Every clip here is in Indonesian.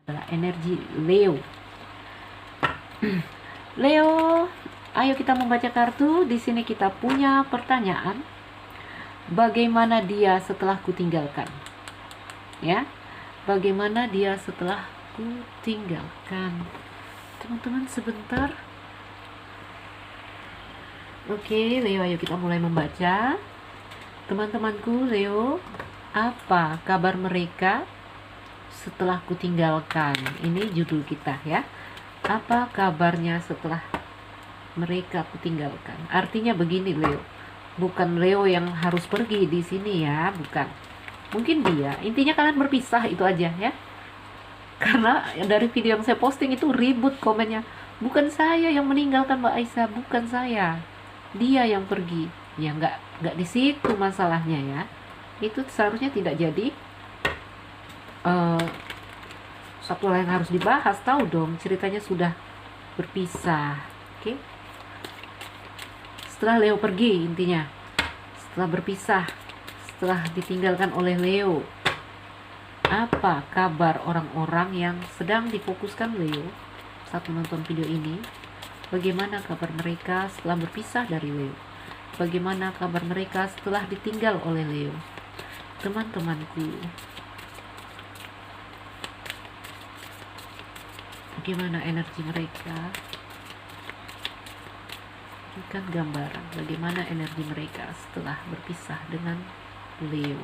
adalah energi Leo. Leo, ayo kita membaca kartu. Di sini kita punya pertanyaan. Bagaimana dia setelah kutinggalkan? Ya, bagaimana dia setelah kutinggalkan? Teman-teman sebentar. Oke, Leo, ayo kita mulai membaca. Teman-temanku Leo, apa kabar mereka setelah kutinggalkan? Ini judul kita ya. Apa kabarnya setelah mereka kutinggalkan? Artinya begini Leo. Bukan Leo yang harus pergi di sini ya, bukan. Mungkin dia. Intinya kalian berpisah itu aja ya. Karena dari video yang saya posting itu ribut komennya. Bukan saya yang meninggalkan Mbak Aisyah, bukan saya. Dia yang pergi. Ya nggak di situ masalahnya ya. Itu seharusnya tidak jadi satu hal yang harus dibahas. Tahu dong ceritanya sudah berpisah. Oke. Setelah Leo pergi, intinya setelah berpisah, setelah ditinggalkan oleh Leo, apa kabar orang-orang yang sedang difokuskan Leo saat menonton video ini? Bagaimana kabar mereka setelah berpisah dari Leo? Bagaimana kabar mereka setelah ditinggal oleh Leo? Teman-temanku, bagaimana energi mereka? Berikan gambaran bagaimana energi mereka setelah berpisah dengan Leo.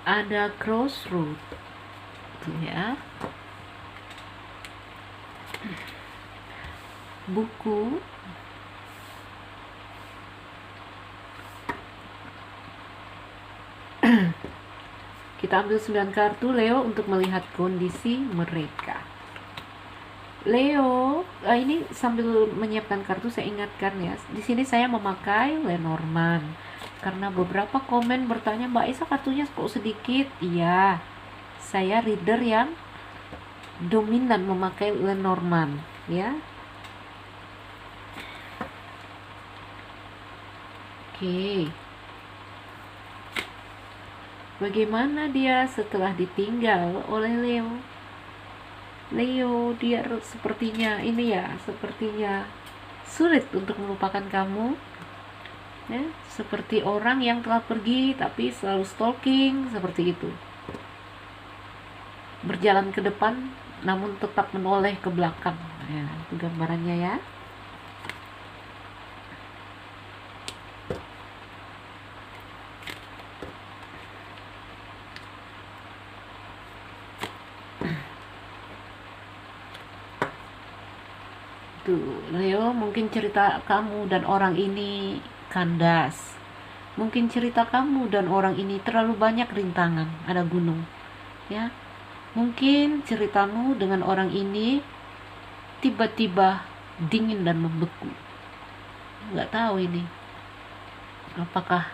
Ada crossroad tuh ya, buku kita ambil 9 kartu Leo untuk melihat kondisi mereka. Leo, ini sambil menyiapkan kartu saya ingatkan ya, di sini saya memakai Lenormand karena beberapa komen bertanya Mbak Isa kartunya kok sedikit. Iya, saya reader yang dominan memakai Lenormand ya. Oke. Bagaimana dia setelah ditinggal oleh Leo? Leo, dia sepertinya ini ya, sepertinya sulit untuk melupakan kamu. Ya, seperti orang yang telah pergi tapi selalu stalking, seperti itu. Berjalan ke depan namun tetap menoleh ke belakang. Ya, itu gambarannya ya. Tuh, Leo, mungkin cerita kamu dan orang ini kandas. Mungkin cerita kamu dan orang ini terlalu banyak rintangan, ada gunung. Ya. Mungkin ceritamu dengan orang ini tiba-tiba dingin dan membeku. Nggak tahu ini. Apakah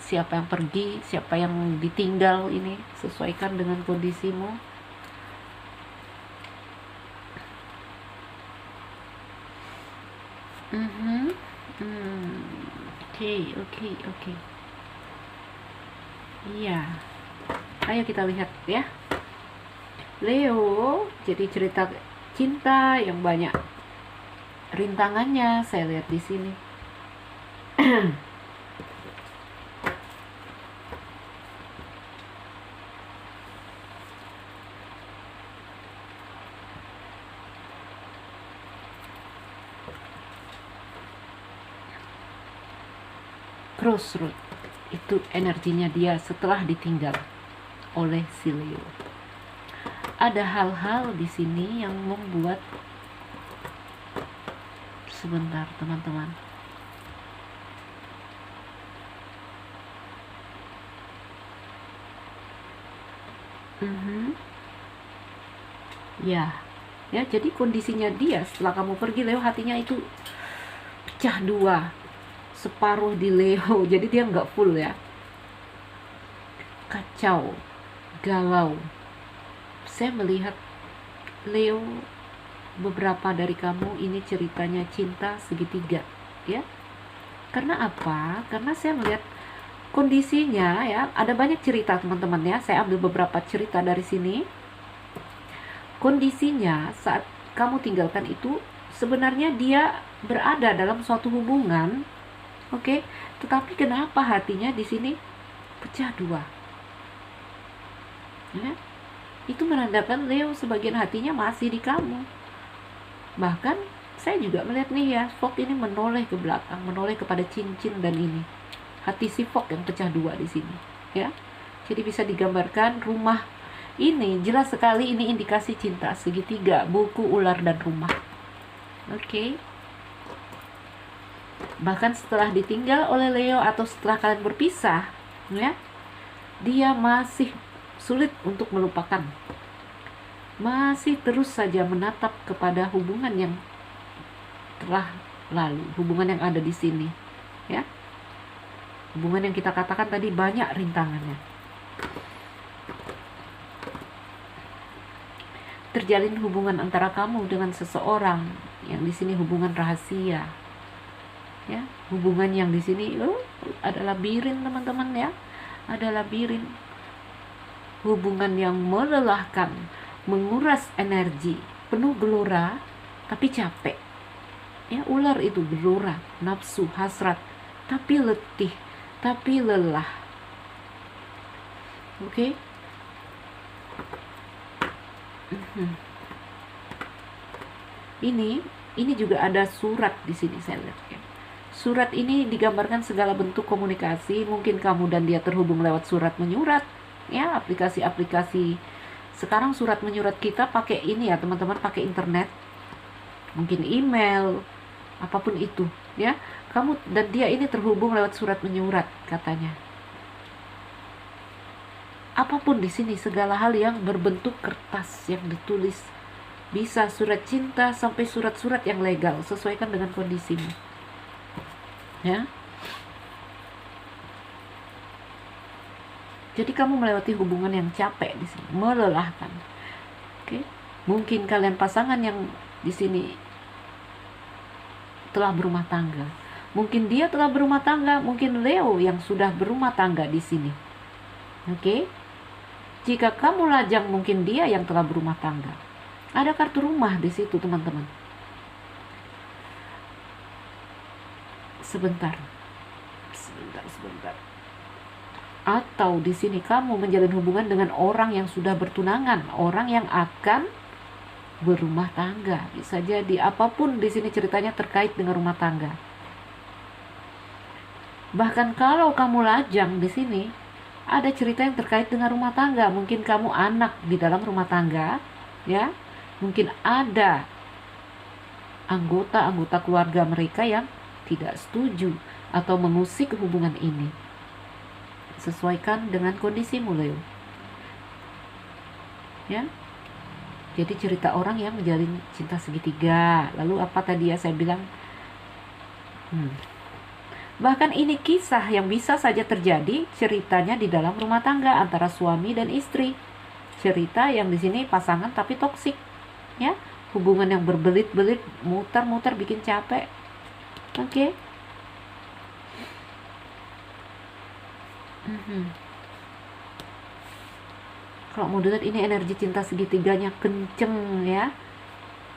siapa yang pergi, siapa yang ditinggal ini sesuaikan dengan kondisimu. Oke. Iya. Ayo kita lihat ya. Leo, jadi cerita cinta yang banyak rintangannya saya lihat di sini. Crossroad itu energinya dia setelah ditinggal oleh si Leo. Ada hal-hal di sini yang membuat, sebentar teman-teman, ya jadi kondisinya dia setelah kamu pergi Leo, hatinya itu pecah dua, separuh di Leo, jadi dia nggak full ya, kacau, galau. Saya melihat Leo, beberapa dari kamu ini ceritanya cinta segitiga ya. Karena apa? Karena saya melihat kondisinya ya, ada banyak cerita teman-teman ya. Saya ambil beberapa cerita dari sini. Kondisinya saat kamu tinggalkan itu sebenarnya dia berada dalam suatu hubungan, oke, tetapi kenapa hatinya di sini pecah dua? Ya, itu menandakan Leo sebagian hatinya masih di kamu. Bahkan saya juga melihat nih ya, Fok ini menoleh ke belakang, menoleh kepada cincin dan ini. Hati si Fok yang pecah dua di sini, ya. Jadi bisa digambarkan rumah ini jelas sekali, ini indikasi cinta segitiga, buku, ular, dan rumah. Oke. Bahkan setelah ditinggal oleh Leo atau setelah kalian berpisah, ya, dia masih sulit untuk melupakan. Masih terus saja menatap kepada hubungan yang telah lalu, hubungan yang ada di sini, ya. Hubungan yang kita katakan tadi banyak rintangannya. Terjalin hubungan antara kamu dengan seseorang yang di sini hubungan rahasia, ya, hubungan yang di sini ada labirin teman-teman ya, ada labirin, hubungan yang melelahkan, menguras energi, penuh gelora tapi capek, ya. Ular itu gelora, nafsu, hasrat, tapi letih, tapi lelah. Oke. Ini juga ada surat di sini saya lihat ya. Surat ini digambarkan segala bentuk komunikasi, mungkin kamu dan dia terhubung lewat surat menyurat, ya, aplikasi-aplikasi. Sekarang surat menyurat kita pakai ini ya, teman-teman, pakai internet. Mungkin email, apapun itu, ya. Kamu dan dia ini terhubung lewat surat menyurat katanya. Apapun di sini, segala hal yang berbentuk kertas yang ditulis, bisa surat cinta sampai surat-surat yang legal, sesuaikan dengan kondisimu, ya. Jadi kamu melewati hubungan yang capek di sini, melelahkan. Oke, mungkin kalian pasangan yang di sini telah berumah tangga, mungkin dia telah berumah tangga, mungkin Leo yang sudah berumah tangga di sini. Oke. Jika kamu lajang, mungkin dia yang telah berumah tangga. Ada kartu rumah di situ, teman-teman. Sebentar. Atau di sini kamu menjalin hubungan dengan orang yang sudah bertunangan, orang yang akan berumah tangga. Bisa jadi apapun di sini ceritanya terkait dengan rumah tangga. Bahkan kalau kamu lajang di sini, ada cerita yang terkait dengan rumah tangga. Mungkin kamu anak di dalam rumah tangga, ya. Mungkin ada anggota keluarga mereka yang tidak setuju atau mengusik hubungan ini. Sesuaikan dengan kondisimu, Leo. Ya. Jadi cerita orang yang menjalin cinta segitiga. Lalu apa tadi ya saya bilang? Bahkan ini kisah yang bisa saja terjadi, ceritanya di dalam rumah tangga antara suami dan istri. Cerita yang di sini pasangan tapi toksik, ya. Hubungan yang berbelit-belit, muter-muter bikin capek. Oke. Kalau mau dilihat ini energi cinta segitiganya kenceng ya.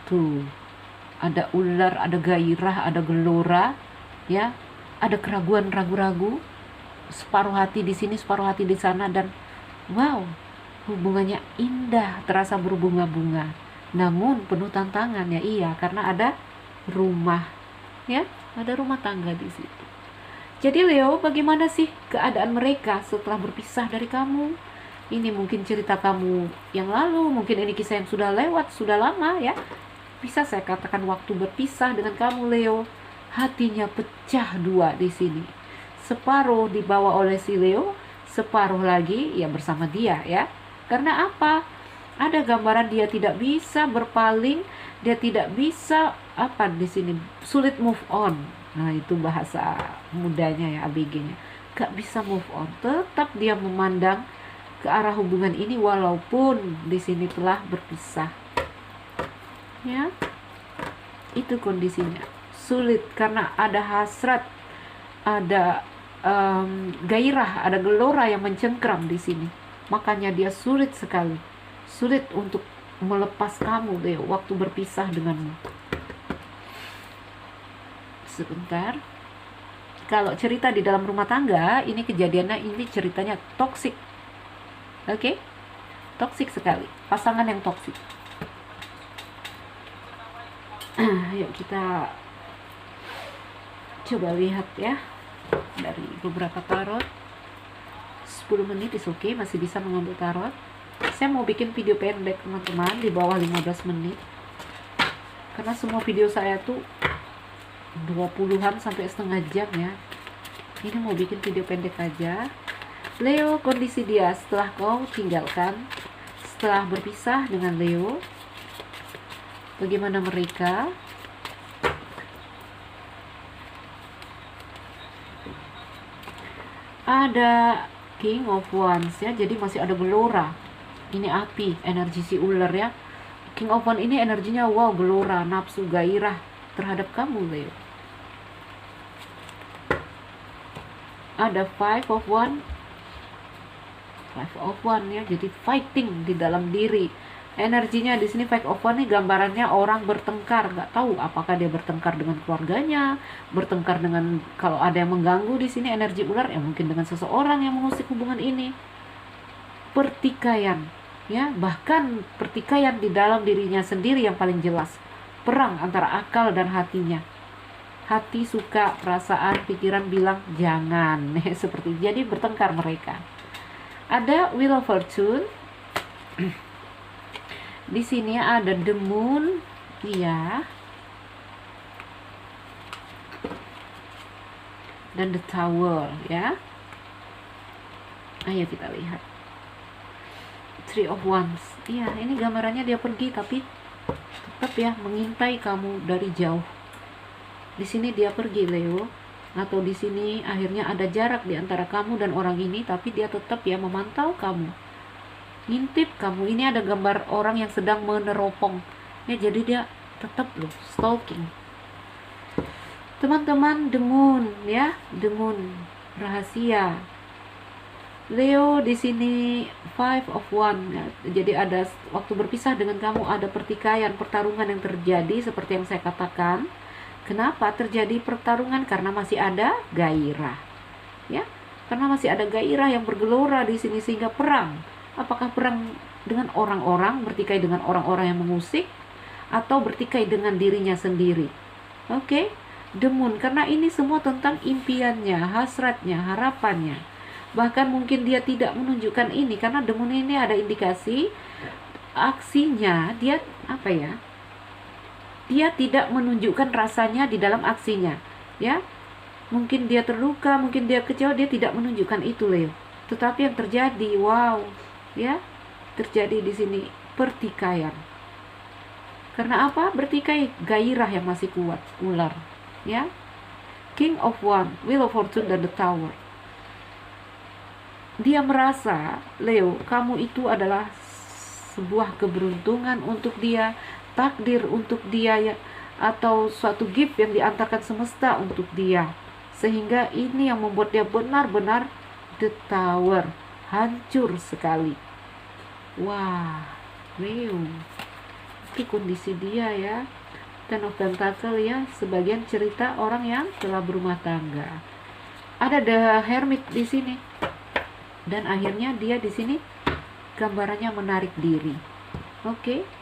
Tuh. Ada ular, ada gairah, ada gelora, ya. Ada keraguan, ragu-ragu, separuh hati di sini, separuh hati di sana, dan wow, hubungannya indah, terasa berbunga-bunga, namun penuh tantangan ya. Iya, karena ada rumah, ya, ada rumah tangga di situ. Jadi Leo, bagaimana sih keadaan mereka setelah berpisah dari kamu? Ini mungkin cerita kamu yang lalu, mungkin ini kisah yang sudah lewat, sudah lama ya. Bisa saya katakan waktu berpisah dengan kamu, Leo. Hatinya pecah dua di sini. Separuh dibawa oleh si Leo, separuh lagi ya bersama dia ya. Karena apa? Ada gambaran dia tidak bisa berpaling, dia tidak bisa apa di sini, sulit move on. Nah, itu bahasa mudanya ya, ABG-nya. Gak bisa move on. Tetap dia memandang ke arah hubungan ini walaupun di sini telah berpisah. Ya. Itu kondisinya. Sulit karena ada hasrat, ada gairah, ada gelora yang mencengkram di sini. Makanya dia sulit sekali, sulit untuk melepas kamu Leo waktu berpisah denganmu. Sebentar. Kalau cerita di dalam rumah tangga, ini kejadiannya, ini ceritanya toksik. Oke? Toksik sekali. Pasangan yang toksik. Yuk kita coba lihat ya. Dari beberapa tarot. 10 menit is oke, masih bisa mengambil tarot. Saya mau bikin video pendek teman-teman, di bawah 15 menit. Karena semua video saya tuh 20-an sampai setengah jam ya. Ini mau bikin video pendek aja. Leo, kondisi dia setelah kau tinggalkan, setelah berpisah dengan Leo, bagaimana mereka? Ada King of Wands ya, jadi masih ada gelora. Ini api, energi si ular ya. King of Wands ini energinya wow, gelora, nafsu, gairah terhadap kamu Leo. Ada Five of Wands ya, jadi fighting di dalam diri. Energinya di sini Five of Wands nih gambarannya orang bertengkar, nggak tahu apakah dia bertengkar dengan keluarganya, bertengkar dengan, kalau ada yang mengganggu di sini energi ular ya mungkin dengan seseorang yang mengusik hubungan ini. Pertikaian ya, bahkan pertikaian di dalam dirinya sendiri yang paling jelas. Perang antara akal dan hatinya. Hati suka, perasaan, pikiran bilang jangan. Seperti jadi bertengkar mereka. Ada Wheel of Fortune. Di sini ada The Moon, iya. Dan The Tower, ya. Ayo kita lihat. Three of Wands. Iya, ini gambarannya dia pergi tapi tetap ya mengintai kamu dari jauh. Di sini dia pergi Leo, atau di sini akhirnya ada jarak di antara kamu dan orang ini, tapi dia tetap ya memantau kamu, ngintip kamu. Ini ada gambar orang yang sedang meneropong ya, jadi dia tetap loh stalking. Teman-teman, The Moon ya, The Moon rahasia. Leo di sini Five of Wands ya. Jadi ada waktu berpisah dengan kamu, ada pertikaian, pertarungan yang terjadi seperti yang saya katakan. Kenapa terjadi pertarungan? Karena masih ada gairah, ya. Karena masih ada gairah yang bergelora di sini sehingga perang. Apakah perang dengan orang-orang, bertikai dengan orang-orang yang mengusik, atau bertikai dengan dirinya sendiri? Oke, The Moon, karena ini semua tentang impiannya, hasratnya, harapannya. Bahkan mungkin dia tidak menunjukkan ini karena The Moon ini ada indikasi aksinya dia apa ya? Dia tidak menunjukkan rasanya di dalam aksinya, ya. Mungkin dia terluka, mungkin dia kecewa, dia tidak menunjukkan itu, Leo. Tetapi yang terjadi, wow, ya, terjadi di sini pertikaian. Karena apa? Bertikai gairah yang masih kuat, ular, ya. King of Wands, Wheel of Fortune dan The Tower. Dia merasa, Leo, kamu itu adalah sebuah keberuntungan untuk dia, takdir untuk dia ya, atau suatu gift yang diantarkan semesta untuk dia, sehingga ini yang membuat dia benar-benar The Tower, hancur sekali. Wah, Leo, itu kondisi dia ya. Ten of Pentacle ya, sebagian cerita orang yang telah berumah tangga. Ada The Hermit di sini, dan akhirnya dia di sini gambarannya menarik diri. Oke.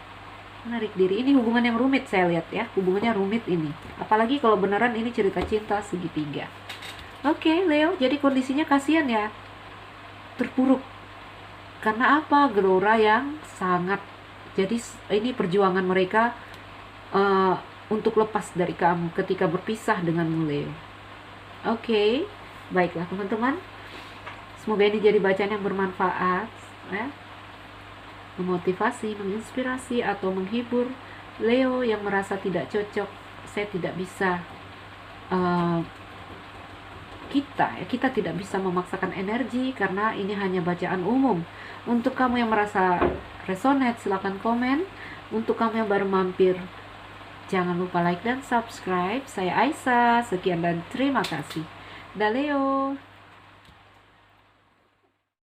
Menarik diri. Ini hubungan yang rumit saya lihat ya. Hubungannya rumit ini. Apalagi kalau beneran ini cerita cinta segitiga. Oke, Leo. Jadi kondisinya kasihan ya. Terpuruk. Karena apa? Gelora yang sangat. Jadi ini perjuangan mereka untuk lepas dari kamu ketika berpisah denganmu, Leo. Oke. Baiklah teman-teman. Semoga ini jadi bacaan yang bermanfaat ya. Memotivasi, menginspirasi, atau menghibur Leo yang merasa tidak cocok. Saya tidak bisa kita tidak bisa memaksakan energi karena ini hanya bacaan umum. Untuk kamu yang merasa resonate, silakan komen. Untuk kamu yang baru mampir, jangan lupa like dan subscribe. Saya Aisyah, sekian dan terima kasih. Dah Leo.